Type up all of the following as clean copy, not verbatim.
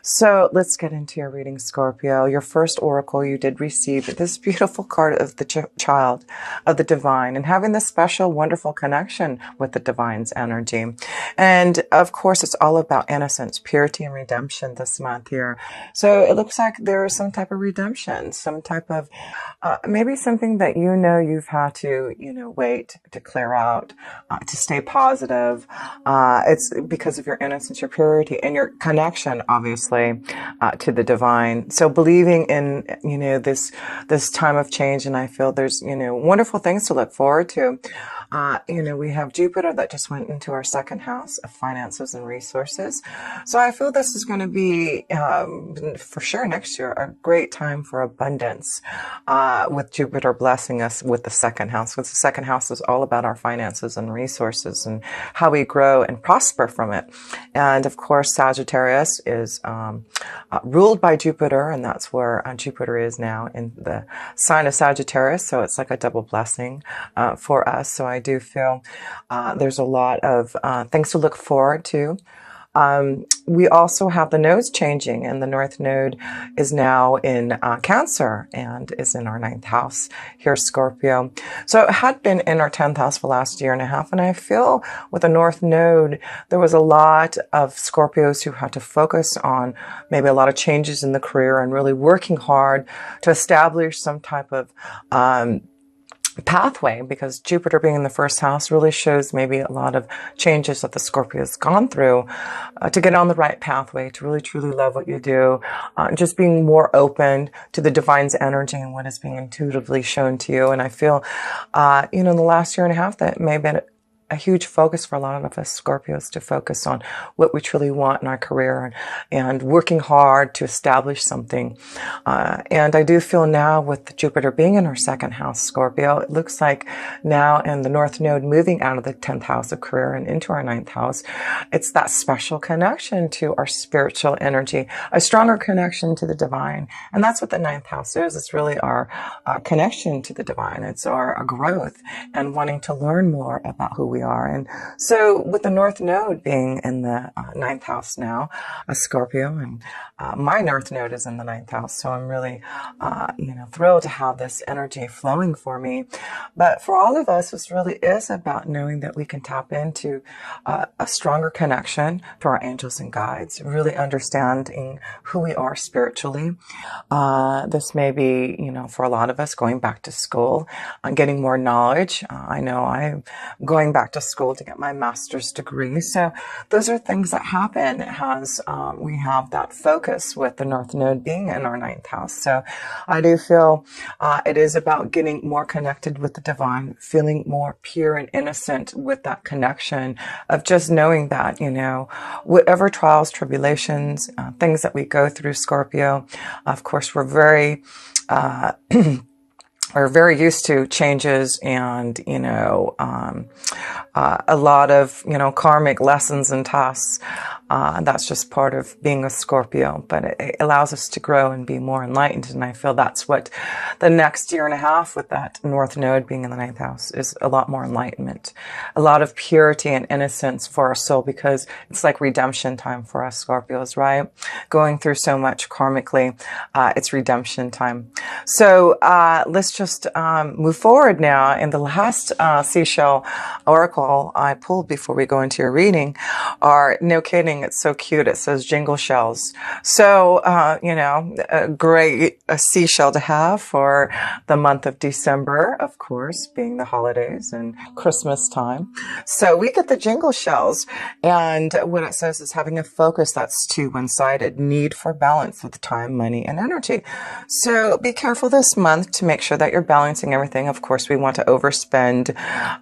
So let's get into your reading, Scorpio. Your first oracle, you did receive this beautiful card of the child of the divine and having this special, wonderful connection with the divine's energy. And of course, it's all about innocence, purity, and redemption this month here. So it looks like there is some type of redemption, some type of maybe something that you've had to, wait to clear out, to stay positive. It's because of your innocence, your purity, and your connection, obviously, to the divine. So believing in, this time of change, and I feel there's, wonderful things to look forward to. We have Jupiter that just went into our second house of finances and resources. So I feel this is going to be, for sure next year, a great time for abundance, with Jupiter blessing us with the second house. Because the second house is all about our finances and resources and how we grow and prosper from it. And of course, Sagittarius is ruled by Jupiter, and that's where Jupiter is now in the sign of Sagittarius. So it's like a double blessing for us. So I do feel there's a lot of things to look forward to. We also have the nodes changing, and the North Node is now in Cancer and is in our 9th house here, Scorpio. So it had been in our 10th house for the last year and a half, and I feel with the North Node, there was a lot of Scorpios who had to focus on maybe a lot of changes in the career and really working hard to establish some type of pathway, because Jupiter being in the first house really shows maybe a lot of changes that the Scorpio has gone through to get on the right pathway, to really truly love what you do, just being more open to the divine's energy and what is being intuitively shown to you. And I feel, in the last year and a half, that may have been a huge focus for a lot of us Scorpios to focus on what we truly want in our career and working hard to establish something. And I do feel now with Jupiter being in our second house, Scorpio, it looks like now in the North Node moving out of the 10th house of career and into our 9th house, it's that special connection to our spiritual energy, a stronger connection to the divine. And that's what the 9th house is. It's really our connection to the divine. It's our growth and wanting to learn more about who we are. And so with the North Node being in the 9th house now, a Scorpio, and my North Node is in the 9th house. So I'm really, thrilled to have this energy flowing for me. But for all of us, this really is about knowing that we can tap into a stronger connection to our angels and guides, really understanding who we are spiritually. This may be, for a lot of us, going back to school and getting more knowledge. I know I'm going back to school to get my master's degree. So those are things that happen as we have that focus with the North Node being in our 9th house. So I do feel it is about getting more connected with the divine, feeling more pure and innocent with that connection of just knowing that, whatever trials, tribulations, things that we go through, Scorpio, of course, we're very are very used to changes and, a lot of, karmic lessons and tasks. That's just part of being a Scorpio, but it allows us to grow and be more enlightened. And I feel that's what the next year and a half with that North Node being in the 9th house is, a lot more enlightenment, a lot of purity and innocence for our soul, because it's like redemption time for us Scorpios, right? Going through so much karmically, it's redemption time. So, let's just move forward now. In the last seashell oracle I pulled before we go into your reading are, no kidding, it's so cute. It says jingle shells. So, a great seashell to have for the month of December, of course, being the holidays and Christmas time. So we get the jingle shells. And what it says is having a focus that's too one-sided, need for balance with time, money, and energy. So be careful this month to make sure that you're balancing everything. Of course, we want to overspend,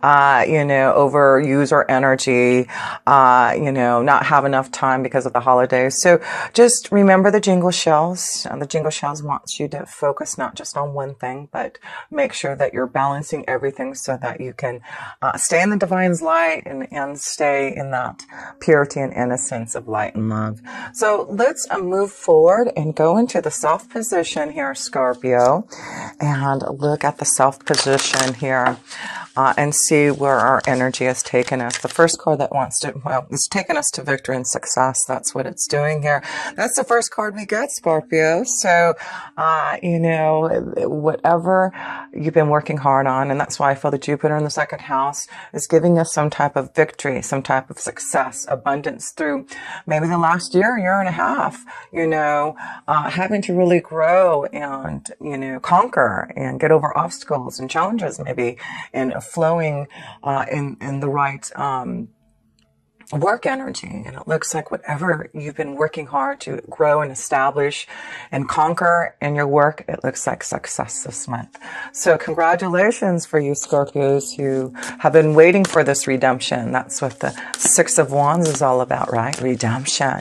overuse our energy, not have enough time because of the holidays. So just remember the jingle shells. The jingle shells wants you to focus not just on one thing, but make sure that you're balancing everything so that you can stay in the divine's light and stay in that purity and innocence of light and love. So let's move forward and go into the self position here, Scorpio, and look at the self position here. And see where our energy has taken us. The first card that wants to, it's taken us to victory and success. That's what it's doing here. That's the first card we get, Scorpio. So, you know, whatever you've been working hard on, and that's why I feel that Jupiter in the second house is giving us some type of victory, some type of success, abundance through maybe the last year and a half, you know, having to really grow and, you know, conquer and get over obstacles and challenges maybe, and flowing in the right work energy. And it looks like whatever you've been working hard to grow and establish and conquer in your work, it looks like success this month. So congratulations for you Scorpios who have been waiting for this redemption. That's what the Six of Wands is all about, right? Redemption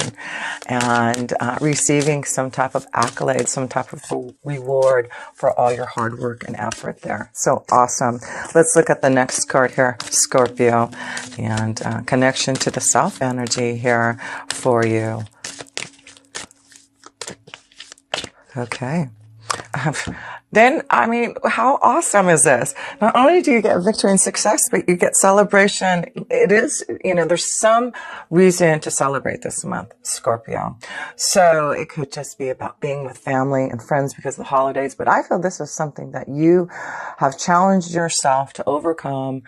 and receiving some type of accolade, some type of reward for all your hard work and effort there. So awesome. Let's look at the next card here, Scorpio, and connection to the self energy here for you. Okay. Then, I mean, how awesome is this? Not only do you get victory and success, but you get celebration. It is, you know, there's some reason to celebrate this month, Scorpio. So it could just be about being with family and friends because of the holidays. But I feel this is something that you have challenged yourself to overcome.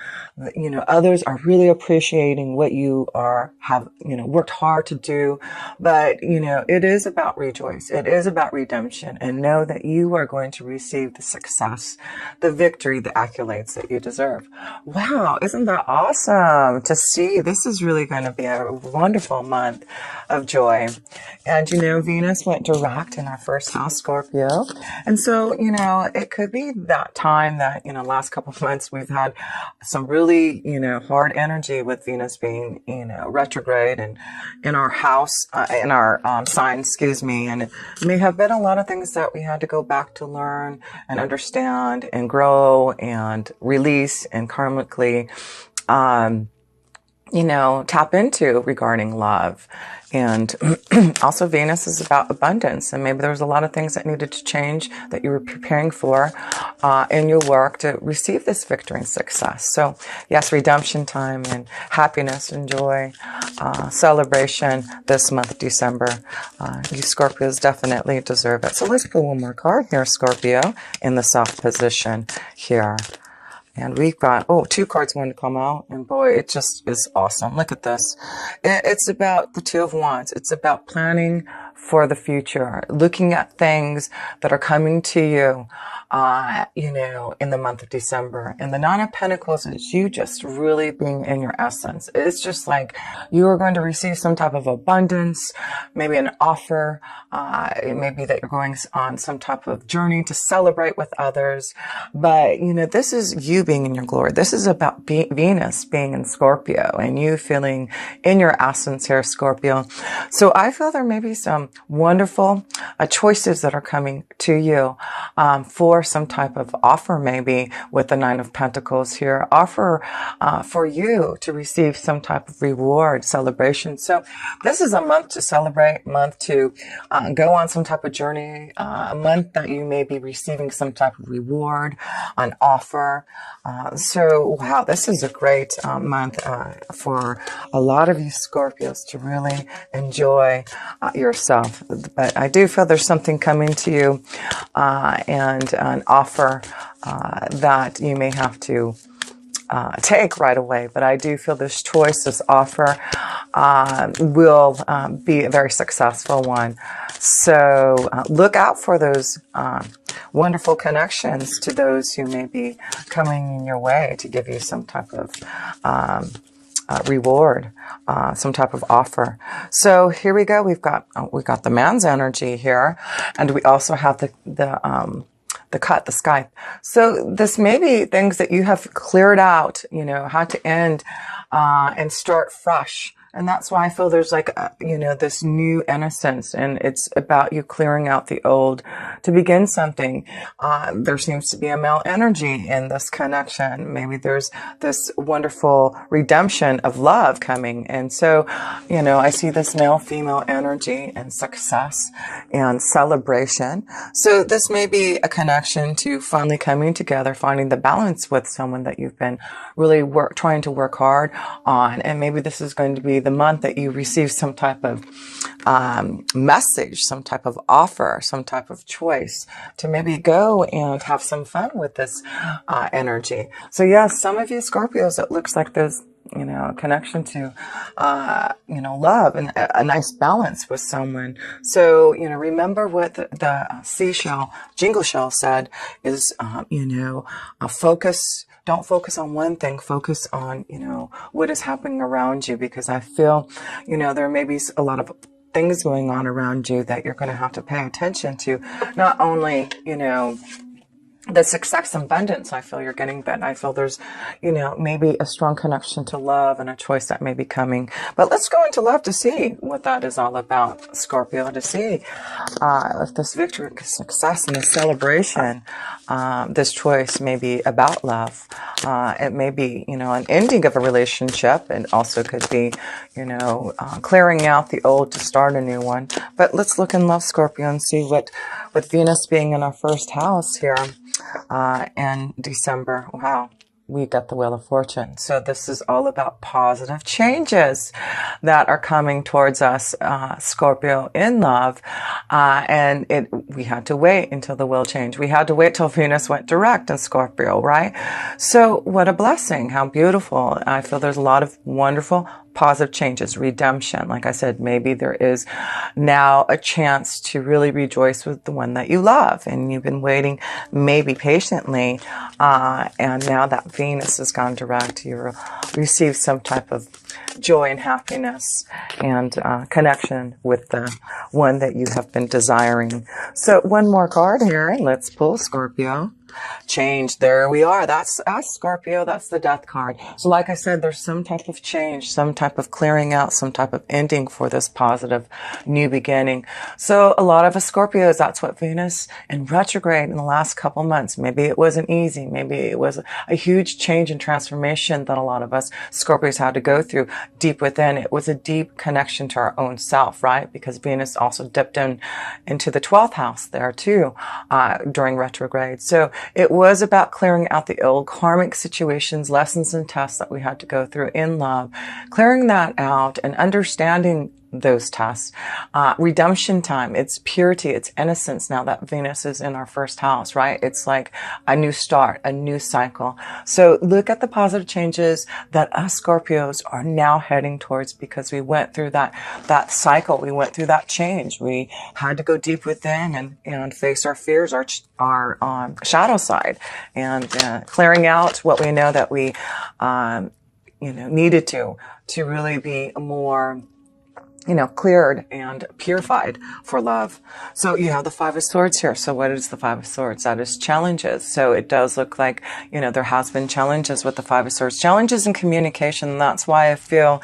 You know, others are really appreciating what you have, you know, worked hard to do. But, you know, it is about rejoice. It is about redemption, and know that you are going to receive the success, the victory, the accolades that you deserve. Wow, isn't that awesome to see? This is really going to be a wonderful month of joy. And, you know, Venus went direct in our first house, Scorpio. And so, you know, it could be that time that, you know, last couple of months we've had some really, you know, hard energy with Venus being, you know, retrograde and in our house, in our sign, excuse me. And it may have been a lot of things that we had to go back to learn and understand and grow and release and karmically, you know, tap into regarding love. And also Venus is about abundance. And maybe there was a lot of things that needed to change that you were preparing for in your work to receive this victory and success. So yes, redemption time and happiness and joy, celebration this month, December. You Scorpios definitely deserve it. So let's pull one more card here, Scorpio, in the self position here. And we've got, two cards want to come out. And boy, it just is awesome. Look at this. It's about the Two of Wands. It's about planning for the future, looking at things that are coming to you, you know, in the month of December. And the Nine of Pentacles is you just really being in your essence. It's just like you are going to receive some type of abundance, maybe an offer, maybe that you're going on some type of journey to celebrate with others. But, you know, this is you being in your glory. This is about Venus being in Scorpio and you feeling in your essence here, Scorpio. So I feel there may be some wonderful choices that are coming to you for some type of offer, maybe with the Nine of Pentacles here, offer for you to receive some type of reward, celebration. So this is a month to celebrate, month to go on some type of journey, a month that you may be receiving some type of reward, an offer. So wow, this is a great month for a lot of you Scorpios to really enjoy yourself. But I do feel there's something coming to you and an offer that you may have to take right away. But I do feel this choice, this offer will be a very successful one. So look out for those wonderful connections to those who may be coming in your way to give you some type of reward, some type of offer. So here we go. We've got the man's energy here, and we also have the Skype. So this may be things that you have cleared out, you know, had to end and start fresh. And that's why I feel there's like, you know, this new innocence, and it's about you clearing out the old to begin something. There seems to be a male energy in this connection. Maybe there's this wonderful redemption of love coming. And so, you know, I see this male-female energy and success and celebration. So this may be a connection to finally coming together, finding the balance with someone that you've been really trying to work hard on. And maybe this is going to be be the month that you receive some type of message, some type of offer, some type of choice to maybe go and have some fun with this energy. So yes, some of you Scorpios, it looks like there's, you know, a connection to, you know, love and a nice balance with someone. So, you know, remember what the seashell, jingle shell said is, you know, don't focus on one thing, focus on, you know, what is happening around you, because I feel, you know, there may be a lot of things going on around you that you're going to have to pay attention to. Not only, you know, the success and abundance I feel you're getting, but I feel there's, you know, maybe a strong connection to love and a choice that may be coming. But let's go into love to see what that is all about, Scorpio, to see if this victory, success, and this celebration, this choice may be about love. It may be, you know, an ending of a relationship. It also could be, you know, clearing out the old to start a new one. But let's look in love, Scorpio, and see what, with Venus being in our first house here, in December. Wow. We got the Wheel of Fortune. So this is all about positive changes that are coming towards us, Scorpio, in love. And we had to wait until the wheel changed. We had to wait till Venus went direct in Scorpio, right? So what a blessing. How beautiful. I feel there's a lot of wonderful positive changes, redemption. Like I said, maybe there is now a chance to really rejoice with the one that you love, and you've been waiting maybe patiently, and now that Venus has gone direct, you receive some type of joy and happiness and connection with the one that you have been desiring. So one more card here. Let's pull, Scorpio. Change. There we are. That's us, Scorpio. That's the Death card. So like I said, there's some type of change, some type of clearing out, some type of ending for this positive new beginning. So a lot of us Scorpios, that's what Venus in retrograde in the last couple months. Maybe it wasn't easy. Maybe it was a huge change and transformation that a lot of us Scorpios had to go through deep within. It was a deep connection to our own self, right? Because Venus also dipped into the 12th house there too, during retrograde. So it was about clearing out the old karmic situations, lessons, and tests that we had to go through in love, clearing that out and understanding those tests. Redemption time, it's purity, it's innocence now that Venus is in our first house, right? It's like a new start, a new cycle. So look at the positive changes that us Scorpios are now heading towards, because we went through that cycle. We went through that change. We had to go deep within and face our fears, our shadow side, and clearing out what we know that we, you know, needed to really be more, you know, cleared and purified for love. So you have the Five of Swords here. So what is the Five of Swords? That is challenges. So it does look like, you know, there has been challenges with the Five of Swords, challenges in communication. And that's why I feel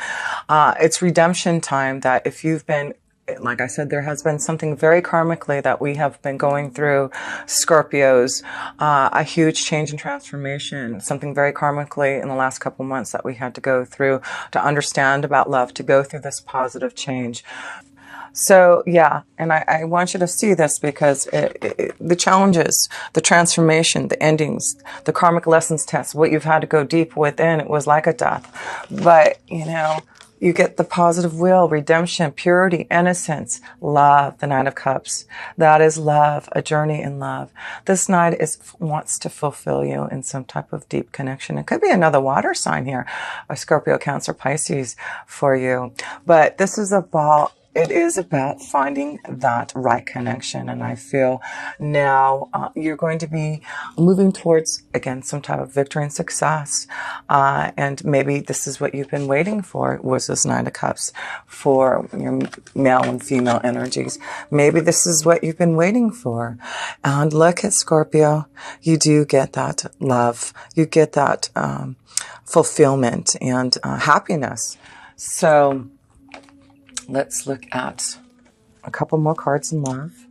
it's redemption time, that if you've been, like I said, there has been something very karmically that we have been going through, Scorpios, a huge change and transformation, something very karmically in the last couple months that we had to go through to understand about love, to go through this positive change. So yeah, and I want you to see this, because the challenges, the transformation, the endings, the karmic lessons test, what you've had to go deep within, it was like a death. But, you know, you get the positive will, redemption, purity, innocence, love, the Knight of Cups. That is love, a journey in love. This Knight wants to fulfill you in some type of deep connection. It could be another water sign here, a Scorpio, Cancer, Pisces for you. But this is it is about finding that right connection. And I feel now you're going to be moving towards, again, some type of victory and success. And maybe this is what you've been waiting for, was this Nine of Cups for your male and female energies. Maybe this is what you've been waiting for. And look at Scorpio. You do get that love. You get that fulfillment and happiness. So let's look at a couple more cards in love.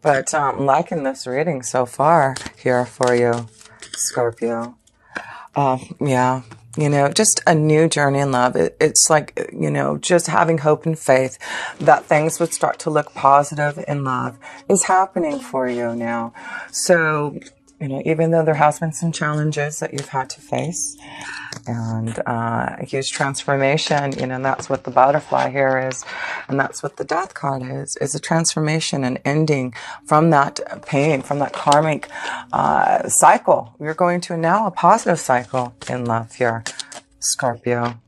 But I'm liking this reading so far here for you, Scorpio. Yeah, you know, just a new journey in love. It's like, you know, just having hope and faith that things would start to look positive in love is happening for you now. So Even though there has been some challenges that you've had to face, and a huge transformation, that's what the butterfly here is, and that's what the death card is a transformation and ending from that pain, from that karmic cycle. You're going to now a positive cycle in love here, Scorpio.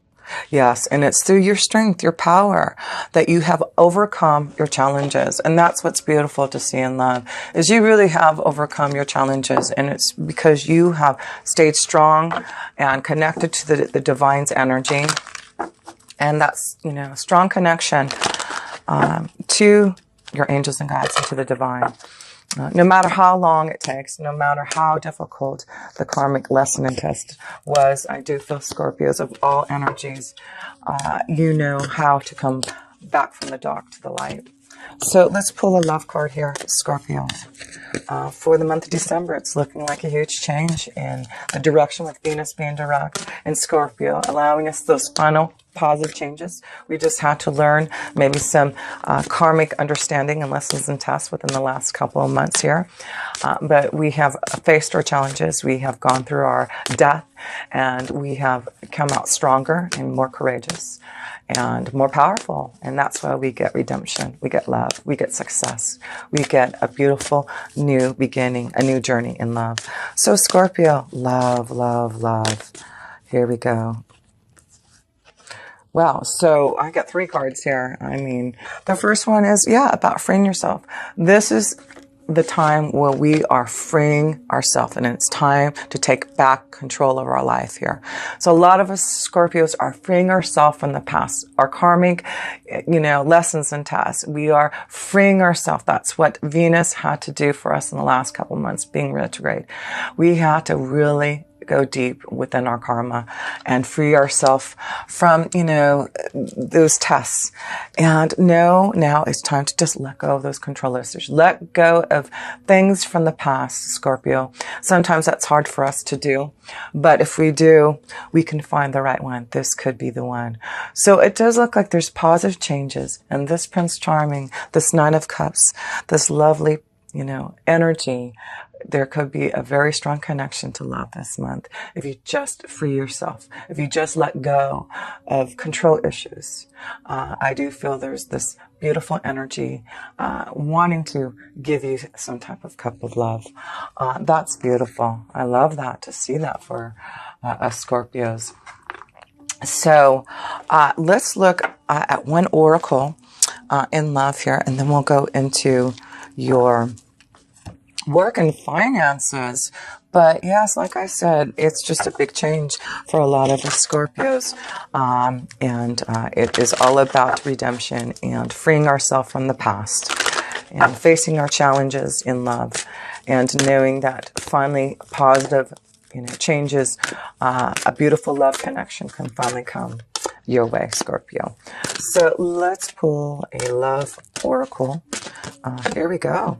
Yes, and it's through your strength, your power, that you have overcome your challenges. And that's what's beautiful to see in love, is you really have overcome your challenges. And it's because you have stayed strong and connected to the divine's energy. And that's, strong connection to your angels and guides and to the divine. No matter how long it takes, no matter how difficult the karmic lesson and test was, I do feel, Scorpios, of all energies, you know how to come back from the dark to the light. So let's pull a love card here, Scorpio. For the month of December, it's looking like a huge change in the direction, with Venus being direct in Scorpio, allowing us those final positive changes. We just had to learn maybe some karmic understanding and lessons and tests within the last couple of months here. But we have faced our challenges. We have gone through our death, and we have come out stronger and more courageous and more powerful. And that's why we get redemption. We get love. We get success. We get a beautiful new beginning, a new journey in love. So Scorpio, love, love, love. Here we go. Wow, so I got 3 cards here. The first one is, about freeing yourself. This is the time where we are freeing ourselves, and it's time to take back control of our life here. So a lot of us Scorpios are freeing ourselves from the past, our karmic, lessons and tasks. We are freeing ourselves. That's what Venus had to do for us in the last couple months, being retrograde. We had to really go deep within our karma and free ourselves from, those tests. And now it's time to just let go of those control issues. Let go of things from the past, Scorpio. Sometimes that's hard for us to do, but if we do, we can find the right one. This could be the one. So it does look like there's positive changes, and this Prince Charming, this Nine of Cups, this lovely, energy. There could be a very strong connection to love this month if you just free yourself, if you just let go of control issues. I do feel there's this beautiful energy wanting to give you some type of cup of love. That's beautiful. I love that, to see that for us Scorpios. So let's look at one oracle in love here, and then we'll go into your work and finances. But yes, like I said, it's just a big change for a lot of us Scorpios. And it is all about redemption and freeing ourselves from the past and facing our challenges in love, and knowing that finally positive, changes, a beautiful love connection can finally come your way, Scorpio. So let's pull a love oracle. Here we go.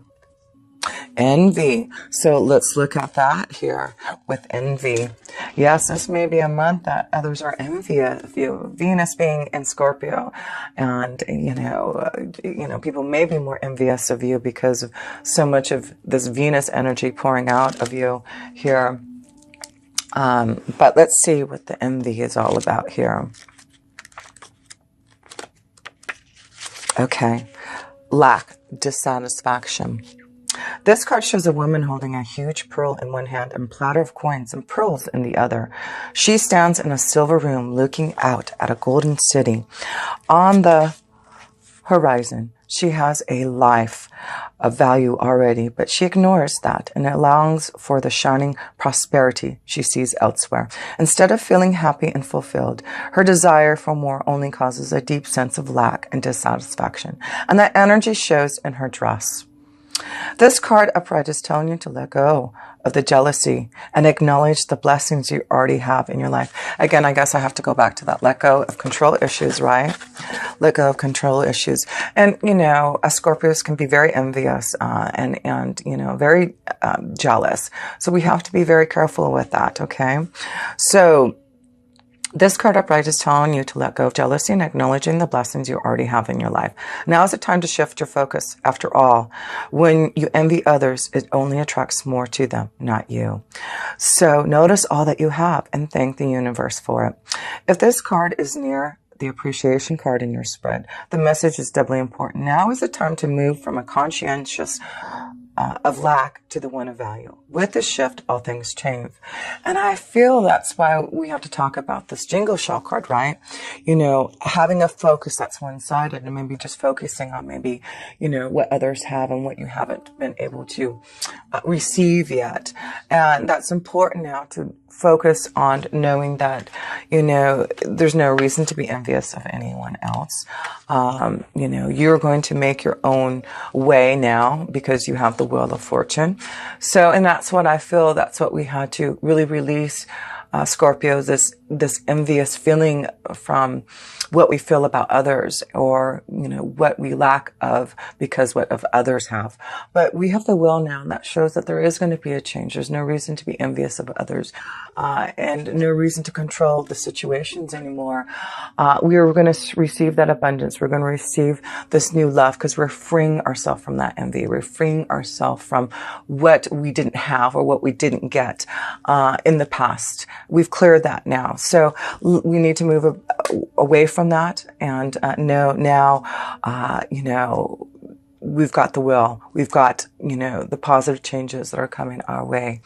Envy. So let's look at that here with envy. Yes, this may be a month that others are envious of you. Venus being in Scorpio, and people may be more envious of you because of so much of this Venus energy pouring out of you here. But let's see what the envy is all about here. Okay. Lack, dissatisfaction. This card shows a woman holding a huge pearl in one hand and a platter of coins and pearls in the other. She stands in a silver room looking out at a golden city. On the horizon, she has a life of value already, but she ignores that and longs for the shining prosperity she sees elsewhere. Instead of feeling happy and fulfilled, her desire for more only causes a deep sense of lack and dissatisfaction, and that energy shows in her dress. This card upright is telling you to let go of the jealousy and acknowledge the blessings you already have in your life. Again, I guess I have to go back to that. Let go of control issues, right? Let go of control issues. And, us Scorpios can be very envious and very jealous. So we have to be very careful with that, okay? So This card upright is telling you to let go of jealousy and acknowledging the blessings you already have in your life. Now is the time to shift your focus. After all, when you envy others, it only attracts more to them, not you. So notice all that you have and thank the universe for it. If this card is near the appreciation card in your spread, the message is doubly important. Now is the time to move from a conscientious of lack to the one of value. With this shift, all things change. And I feel that's why we have to talk about this jingle shell card, right? You know, having a focus that's one-sided and maybe just focusing on maybe, you know, what others have and what you haven't been able to receive yet. And that's important now to focus on knowing that, you know, there's no reason to be envious of anyone else. You know, you're going to make your own way now because you have the wheel of fortune. So, and that's what I feel, that's what we had to really release, Scorpio, this envious feeling from what we feel about others, or, you know, what we lack of because what of others have. But we have the will now, and that shows that there is going to be a change. There's no reason to be envious of others, and no reason to control the situations anymore. We are going to receive that abundance. We're going to receive this new love because we're freeing ourselves from that envy. We're freeing ourselves from what we didn't have or what we didn't get in the past. We've cleared that now. So we need to move away from that and know now, you know, we've got the will. We've got, you know, the positive changes that are coming our way.